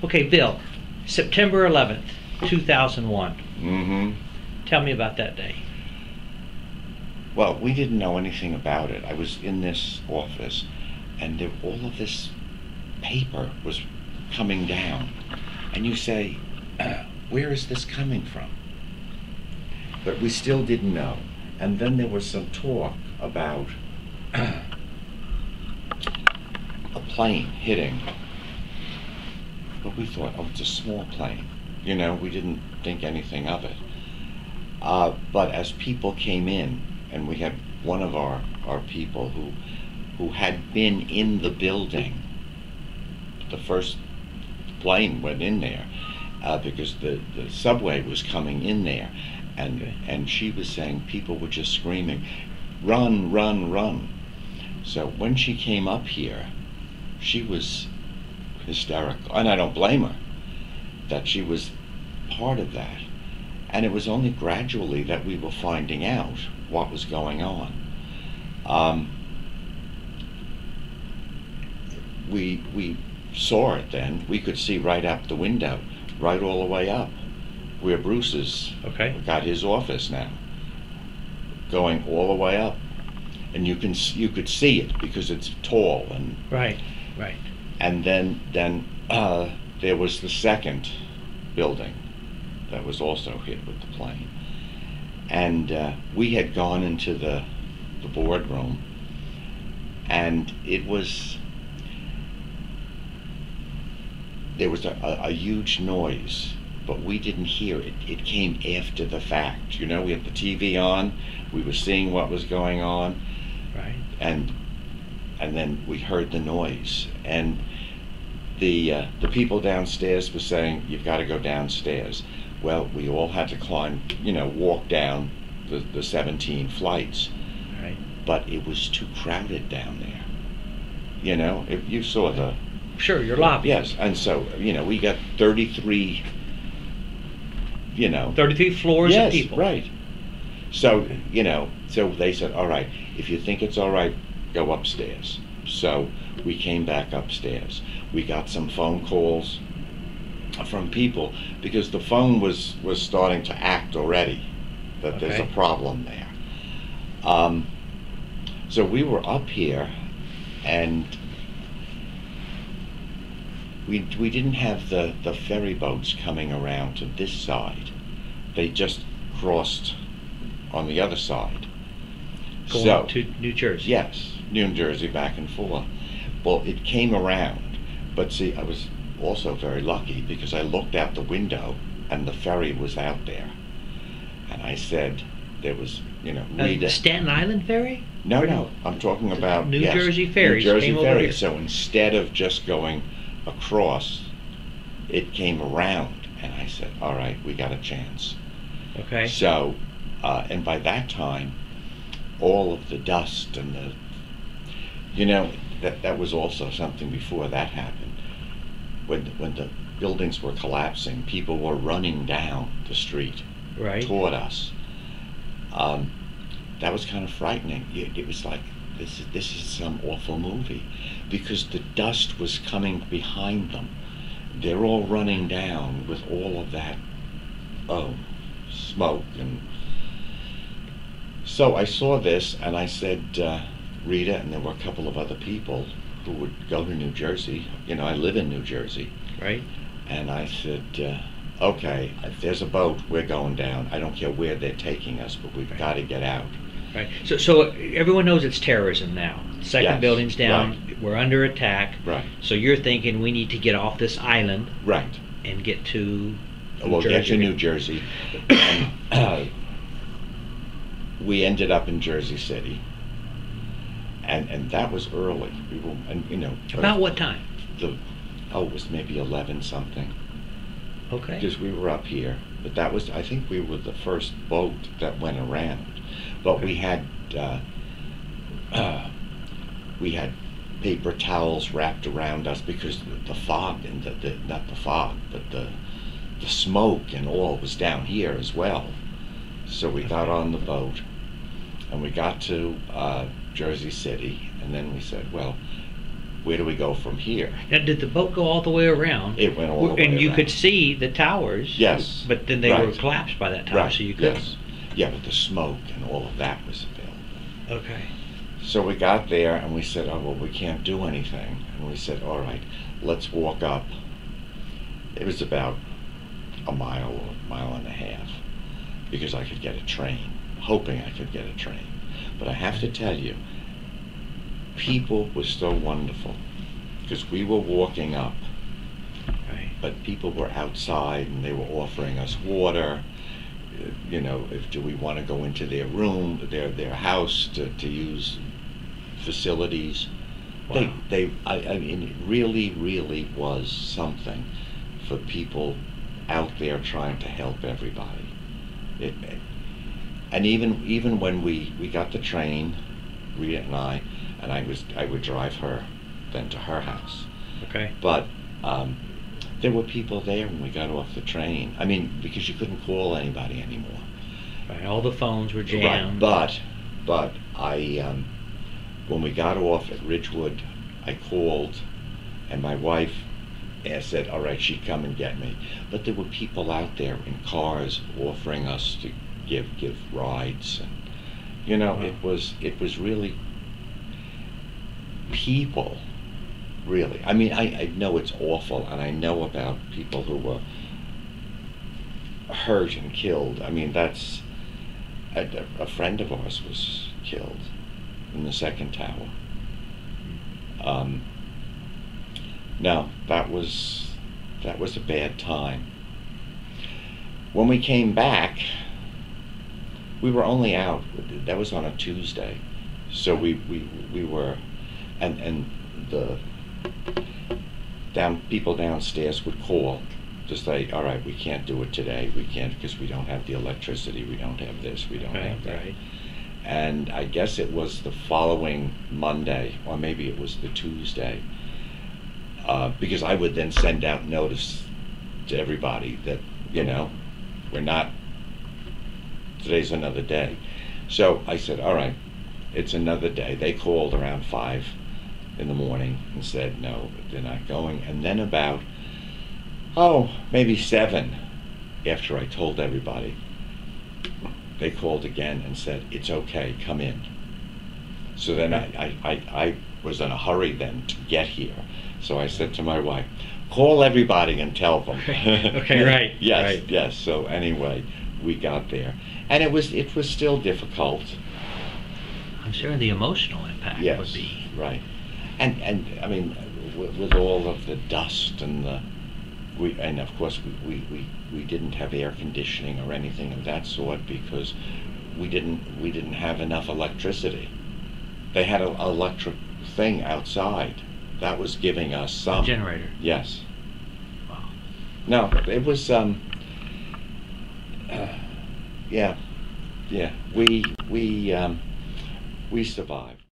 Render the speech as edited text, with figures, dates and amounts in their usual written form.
Okay, Bill, September 11th, 2001. Mm-hmm. Tell me about that day. Well, we didn't know anything about it. I was in this office, and all of this paper was coming down. And you say, where is this coming from? But we still didn't know. And then there was some talk about a plane hitting. But we thought, oh, it's a small plane. You know, we didn't think anything of it. But as people came in, and we had one of our people who had been in the building, the first plane went in there, because the subway was coming in there, and she was saying people were just screaming, run, run, run. So when she came up here, she was hysterical, and I don't blame her, that she was part of that. And it was only gradually that we were finding out what was going on. We saw it then. We could see right out the window, right all the way up, where Bruce's got his office now, going all the way up, and you could see it because it's tall and right. And then there was the second building that was also hit with the plane, and we had gone into the boardroom, and there was a huge noise, but we didn't hear it. It came after the fact. You know, we had the TV on, we were seeing what was going on, right, and then we heard the noise, and the people downstairs were saying, you've got to go downstairs. Well, we all had to climb, walk down the 17 flights. Right. But it was too crowded down there. You know, if you saw the... Sure, your lobby. Yes, and so, we got 33, 33 floors of people. Yes, right. So, so they said, all right, if you think it's all right, go upstairs. So we came back upstairs. We got some phone calls from people because the phone was starting to act already, that there's a problem there. So we were up here, and we didn't have the ferry boats coming around to this side. They just crossed on the other side. Going up to New Jersey. Yes, New Jersey, back and forth. Well, it came around, but see, I was also very lucky because I looked out the window and the ferry was out there, and I said there was, The Staten Island ferry? No, I'm talking about New Jersey ferries. New Jersey came over ferry. here. So instead of just going across, it came around, and I said, all right, we got a chance. Okay. So, and by that time, all of the dust and that was also something before that happened. When the buildings were collapsing, people were running down the street toward us. That was kind of frightening. It was like, this is some awful movie, because the dust was coming behind them. They're all running down with all of that smoke. And so I saw this, and I said, Rita, and there were a couple of other people who would go to New Jersey. I live in New Jersey. Right. And I said, okay, if there's a boat, we're going down. I don't care where they're taking us, but we've got to get out. Right. So everyone knows it's terrorism now. Second building's down. Right. We're under attack. Right. So you're thinking we need to get off this island. Right. And get to We'll get to New Jersey. And we ended up in Jersey City. And that was early. We were, About what time? It was maybe 11 something. Okay. Because we were up here, but I think we were the first boat that went around. But we had paper towels wrapped around us because the fog and not the fog, but the smoke and all was down here as well. So we got on the boat, and we got to Jersey City, and then we said, well, where do we go from here? Now, did the boat go all the way around? It went all the way And you around. could see the towers. Yes. But then they were Right. collapsed by that time, Right, so you couldn't. yes. Yeah, but the smoke and all of that was available. Okay. So we got there and we said, oh, well, we can't do anything. And we said, all right, let's walk up. It was about a mile or a mile and a half because I could get a train, hoping I could get a train. But I have to tell you, people were so wonderful because we were walking up, Right. but people were outside and they were offering us water. You know, do we want to go into their room, their house to use facilities? Wow. I mean, it really, really was something for people out there trying to help everybody. And even when we got the train, Rita and I would drive her then to her house. Okay. But there were people there when we got off the train. I mean, because you couldn't call anybody anymore. Right. All the phones were jammed. Right. But I, when we got off at Ridgewood, I called, and my wife said, all right, she'd come and get me. But there were people out there in cars offering us to give rides, and you know, Wow. it was really people. Really, I mean, I know it's awful, and I know about people who were hurt and killed. I mean, that's a friend of ours was killed in the second tower. No, that was a bad time. When we came back, we were only out. That was on a Tuesday, so we were, and the people downstairs would call to say, all right, we can't do it today. We can't because we don't have the electricity. We don't have this. We don't have that. Right. And I guess it was the following Monday, or maybe it was the Tuesday, because I would then send out notice to everybody that, you know, today's another day. So I said, all right, it's another day. They called around 5 in the morning and said, no, they're not going. And then about, maybe 7, after I told everybody, they called again and said, it's okay, come in. So then I was in a hurry then to get here. So I said to my wife, call everybody and tell them. Okay, right. Yes, right. yes. So anyway, we got there. And it was still difficult. I'm sure the emotional impact Yes, would be. right. And I mean, with all of the dust and and of course we didn't have air conditioning or anything of that sort because we didn't have enough electricity. They had an electric thing outside that was giving us some Generator. Yes. Wow. No, it was yeah. We survived.